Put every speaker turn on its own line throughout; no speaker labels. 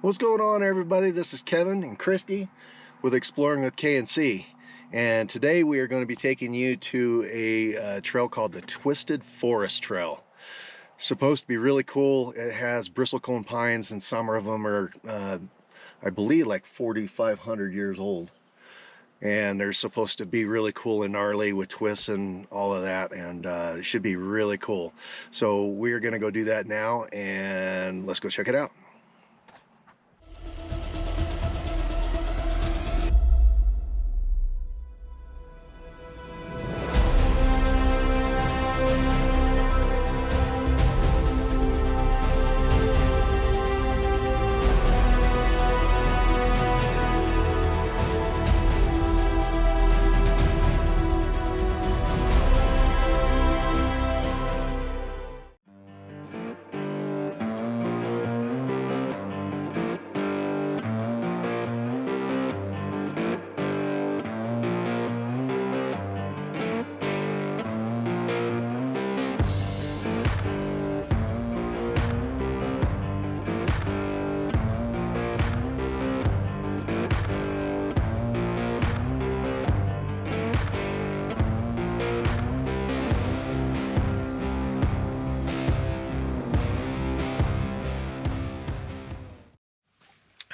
What's going on, everybody? This is Kevin and Christy with Exploring with K&C, and today we are going to be taking you to a trail called the Twisted Forest Trail. Supposed to be really cool. It has bristlecone pines, and some of them are I believe like 4,500 years old, and they're supposed to be really cool and gnarly with twists and all of that, and it should be really cool. So we're going to go do that now, and let's go check it out.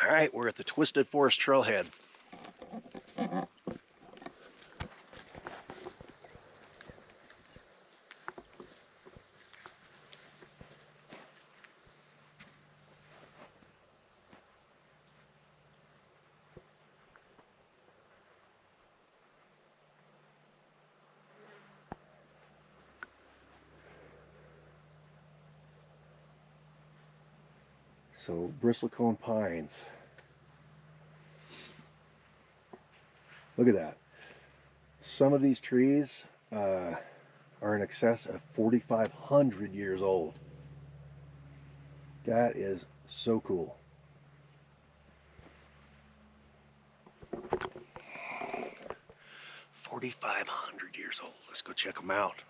All right, we're at the Twisted Forest Trailhead. So, bristlecone pines. Look at that. Some of these trees are in excess of 4,500 years old. That is so cool. "4,500 years old. Let's go check them out.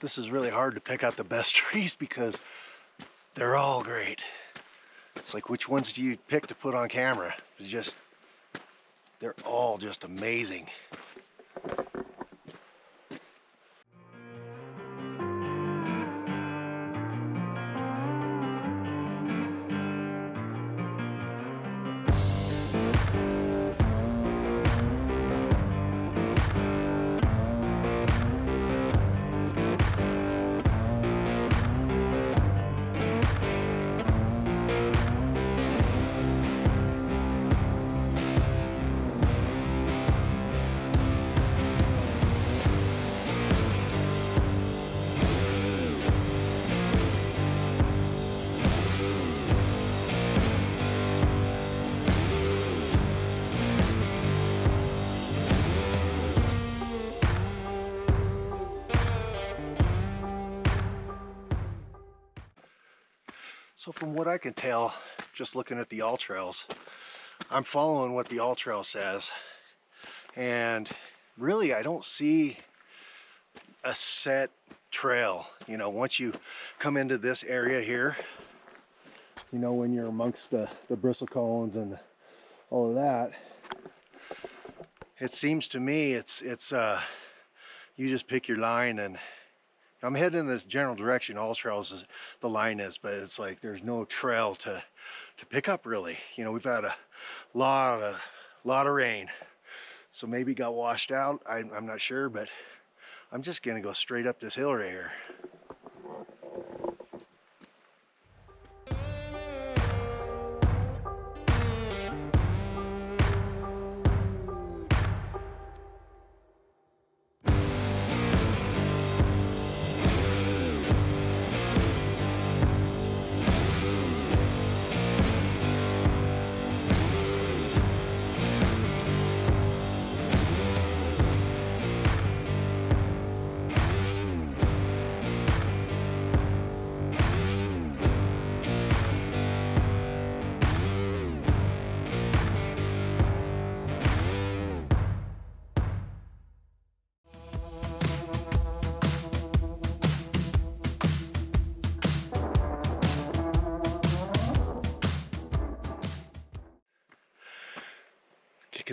This is really hard to pick out the best trees because they're all great. It's like, which ones do you pick to put on camera? They're all just amazing. So from what I can tell, just looking at the all trails, I'm following what the all trail says, and really I don't see a set trail. You know, once you come into this area here, you know, when you're amongst the bristlecones and all of that, it seems to me it's you just pick your line, and I'm heading in this general direction. All trails is the line is, but it's like there's no trail to pick up really. You know, we've had a lot of rain, so maybe it got washed out. I'm not sure, but I'm just gonna go straight up this hill right here.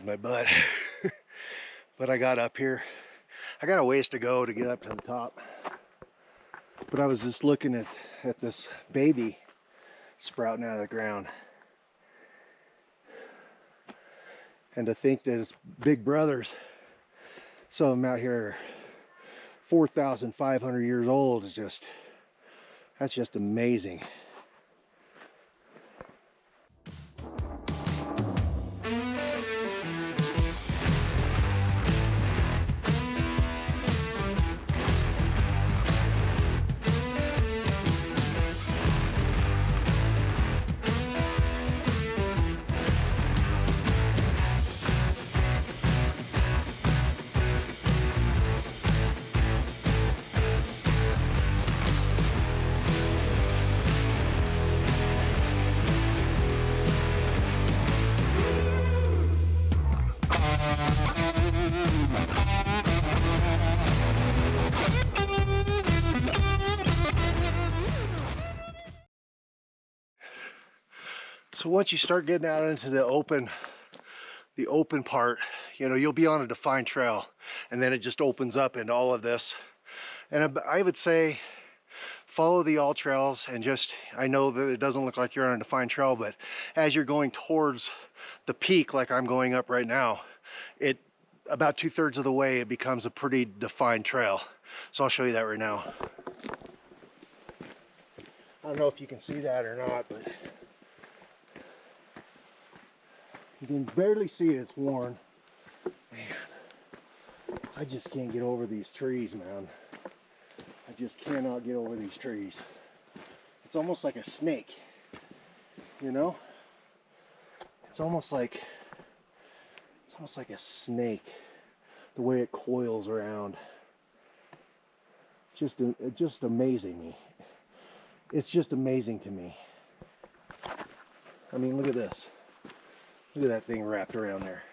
my butt. But I got up here. I got a ways to go to get up to the top. But I was just looking at this baby sprouting out of the ground. And to think that it's big brothers, some of them out here are 4,500 years old, is just, that's just amazing. So once you start getting out into the open part, you know, you'll be on a defined trail, and then it just opens up into all of this. And I would say follow the all trails, and just, I know that it doesn't look like you're on a defined trail, but as you're going towards the peak, like I'm going up right now, it about 2/3 of the way it becomes a pretty defined trail. So I'll show you that right now. I don't know if you can see that or not, but you can barely see it, it's worn. Man, I just can't get over these trees, man. I just cannot get over these trees. It's almost like a snake, you know? It's almost like a snake, the way it coils around. It just amazing me. It's just amazing to me. I mean, look at this. Look at that thing wrapped around there.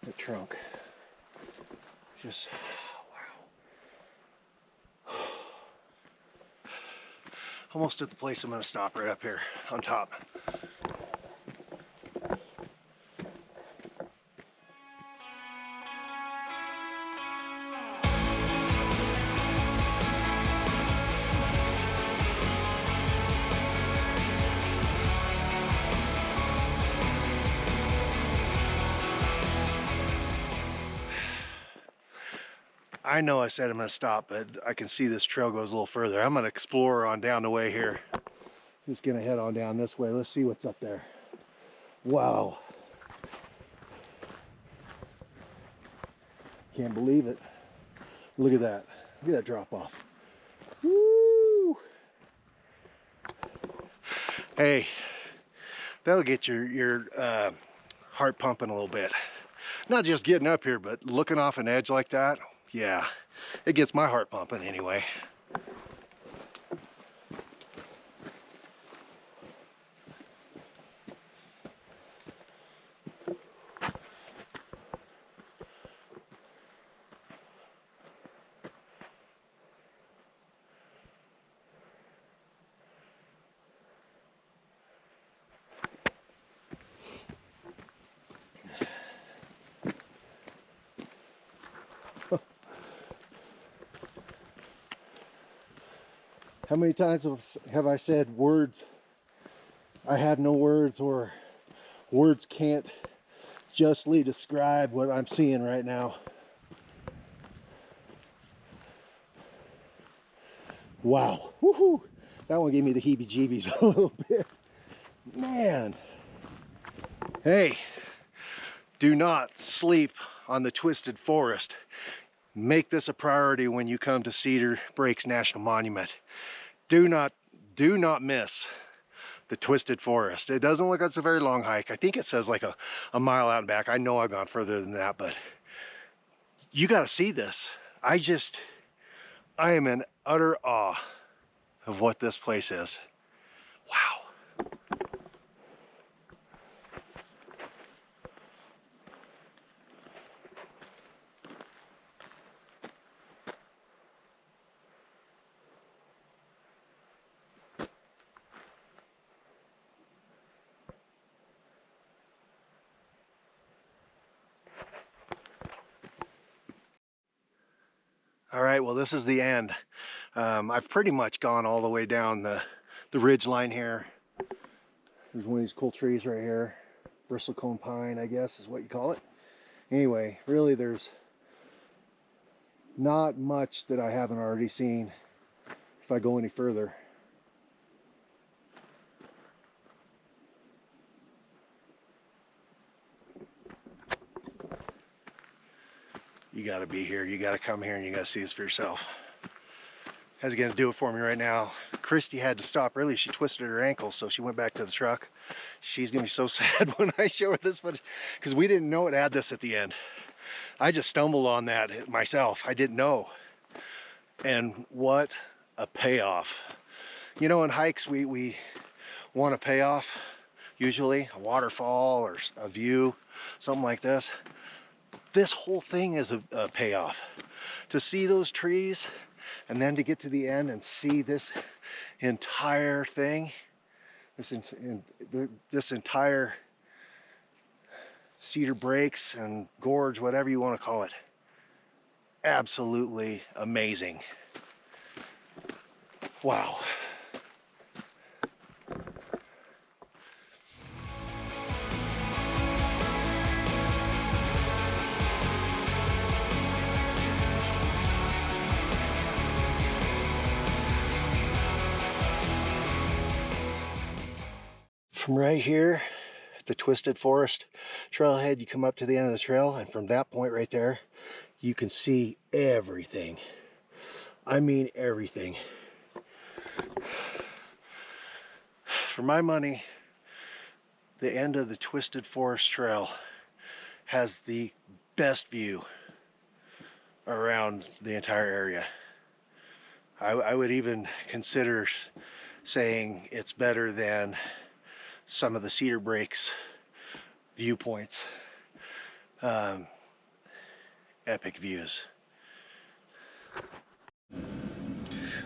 The trunk. Just, wow. Almost at the place I'm going to stop, right up here on top. I know I said I'm going to stop, but I can see this trail goes a little further. I'm going to explore on down the way here. Just going to head on down this way. Let's see what's up there. Wow. Can't believe it. Look at that. Look at that drop off. Woo! Hey, that'll get your heart pumping a little bit. Not just getting up here, but looking off an edge like that. Yeah, it gets my heart pumping anyway. How many times have I said words? I have no words, or words can't justly describe what I'm seeing right now. Wow. Woohoo! That one gave me the heebie-jeebies a little bit. Man. Hey, do not sleep on the Twisted Forest. Make this a priority when you come to Cedar Breaks National Monument. Do not miss the Twisted Forest. It doesn't look like it's a very long hike. I think it says like a mile out and back. I know I've gone further than that, but you got to see this. I am in utter awe of what this place is. Wow. All right, well, this is the end. I've pretty much gone all the way down the ridge line here. There's one of these cool trees right here. Bristlecone pine, I guess is what you call it. Anyway, really there's not much that I haven't already seen if I go any further. You got to be here. You got to come here and you got to see this for yourself. That's going to do it for me right now. Christy had to stop early. She twisted her ankle, so she went back to the truck. She's going to be so sad when I show her this footage because we didn't know it had this at the end. I just stumbled on that myself. I didn't know. And what a payoff. You know, in hikes, we want a payoff, usually a waterfall or a view, something like this. This whole thing is a payoff. To see those trees and then to get to the end and see this entire thing, this entire cedar breaks and gorge, whatever you want to call it. Absolutely amazing. Wow. From right here at the Twisted Forest trailhead, you come up to the end of the trail, and from that point right there, you can see everything. I mean everything. For my money, the end of the Twisted Forest Trail has the best view around the entire area. I would even consider saying it's better than some of the Cedar Breaks viewpoints. Epic views.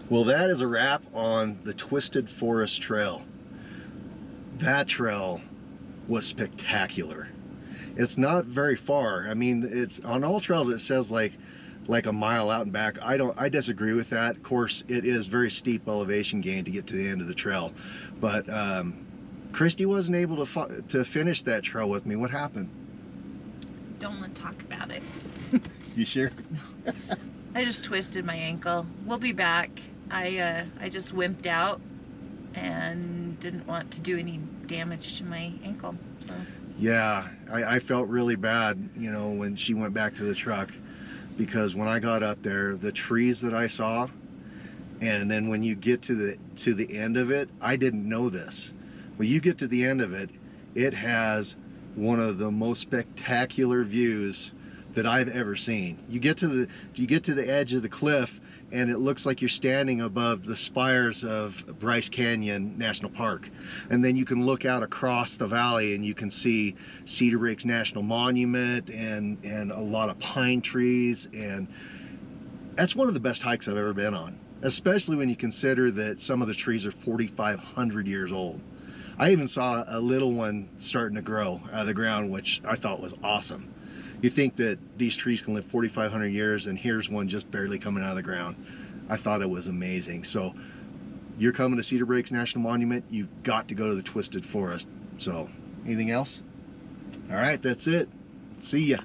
Well, that is a wrap on the Twisted Forest Trail. That trail was spectacular. It's not very far. I mean, it's on all trails it says like a mile out and back. I disagree with that. Of course, it is very steep elevation gain to get to the end of the trail, but Christy wasn't able to finish that trail with me. What happened?
Don't want to talk about it.
You sure?
No. I just twisted my ankle. We'll be back. I just wimped out and didn't want to do any damage to my ankle. So.
Yeah, I felt really bad, you know, when she went back to the truck, because when I got up there, the trees that I saw, and then when you get to the end of it, I didn't know this. When you get to the end of it, it has one of the most spectacular views that I've ever seen. You get to the edge of the cliff and it looks like you're standing above the spires of Bryce Canyon National Park. And then you can look out across the valley and you can see Cedar Breaks National Monument and a lot of pine trees. And that's one of the best hikes I've ever been on, especially when you consider that some of the trees are 4,500 years old. I even saw a little one starting to grow out of the ground, which I thought was awesome. You think that these trees can live 4,500 years, and here's one just barely coming out of the ground. I thought it was amazing. So you're coming to Cedar Breaks National Monument, you've got to go to the Twisted Forest. So anything else? All right, that's it. See ya.